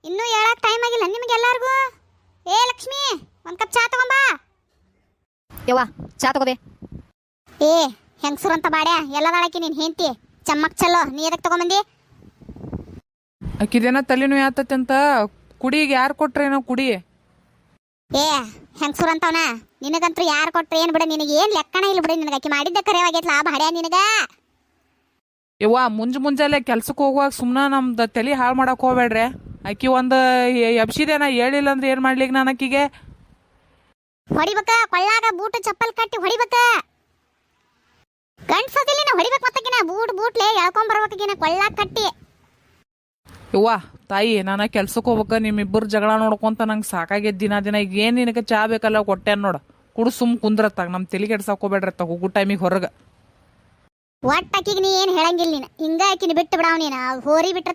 ಇನ್ನೂ ಹೇಳಕ್ ಟೈಮ್ ಆಗಿಲ್ಲ ನಿಮ್ಗೆಲ್ಲರಿಗೂ. ಏ ಲಕ್ಷ್ಮಿ, ಒಂದ್ ಕಪ್ ಚಾ ತಗೊಂಬಾ. ಯವ್ವ ಚಾ ತಗೋಬೇ. ಏ ಹೆಂಗಸರಂತ ಬಾಡ್ಯಾ ಎಲ್ಲದಾಳಕಿ ನಿನ್ ಹೆಂಡತಿ ಚಮ್ಮಕ್ ಚಲೋ, ನೀ ಎದಕ್ ತಗೊಂಬಂದಿ? ಆಕಿದೇನ ತಲೆನೂ ಯಾತತಿ ಅಂತ ಕುಡಿಗೆ ಯಾರು ಕೊಟ್ರೇನೋ ಕುಡಿ. ಏ ಹೆಂಗಸರಂತವನ ನಿನಗಂತೂ ಯಾರು ಕೊಟ್ರೆ ಏನ್ ಬಿಡ, ನಿನಗೆ ಏನ್ ಲೆಕ್ಕನ ಇಲ್ಲ ಬಿಡ. ನಿನಗೆ ಆಕಿ ಮಾಡಿದ್ದ ಕರೆವಾಗೈತ್ಲಾ ಬಾಡ್ಯಾ ನಿನಗ. ಯವ್ವ ಮುಂಜಾನೆ ಕೆಲ್ಸಕ್ಕೆ ಹೋಗುವಾಗ ಸುಮ್ಮನೆ ನಮ್ದು ತಲೆ ಹಾಳು ಮಾಡಕ್ ಹೋಗ್ಬೇಡ್ರಿ. ಆಕಿ ಒಂದು ಎಬ್ಸಿದೇನ ಹೇಳಿಲ್ಲ ಅಂದ್ರೆ ಏನು ಮಾಡ್ಲಿಕ್ಕೆ ನಾನು ಆಕಿಗೆ ಹೊಡಿಬೇಕ, ಕೊಳ್ಳಾಗ ಬೂಟ್ ಚಪ್ಪಲ್ ಕಟ್ಟಿ ಹೊಡಿಬೇಕ. ಗಂಡ್ಸದಿಲ್ಲಿನ ಹೊಡಿಬೇಕು ಮತ್ತಕಿನ ಬೂಟ್ಲೆ ಎಳ್ಕೊಂಡ್ ಬರ್ಬೇಕಿನ ಕೊಳ್ಳಾಗ ಕಟ್ಟಿ. ಯವ್ವ ತಾಯಿ, ನಾನು ಕೆಲ್ಸಕ್ಕೆ ಹೋಗ್ಬೇಕು, ನಿಮ್ಮಿಬ್ಬರು ಜಗಳ ನೋಡ್ಕೊಂತ ನಂಗೆ ಸಾಕಾಗೈತೆ ದಿನ. ಈಗ ಏನು ನಿನಗೆ ಚಾ ಬೇಕಲ್ಲ ಕೊಟ್ಟೆ ನೋಡು, ಕುಡು ಸುಮ್ ಕುಂದ್ರತ್ತಾಗ ನಮ್ಮ ತಲೆ ಕೆಡ್ಸಕ್ಕೆ ಹೋಗ್ಬೇಡ್ರತ್ತ ಹೋಗೋ ಟೈಮಿಗೆ ಹೊರಗೆ. ಒಟ್ಟ ಆಕಿಗೆ ನೀ ಏನ್ ಹೇಳಂಗಿಲ್ಲ, ನೀನು ಹಿಂಗ ಆಕಿನ ಬಿಟ್ಟು ಬಿಡಾವ್ ನೀನು. ಹೋರಿ ಬಿಟ್ರ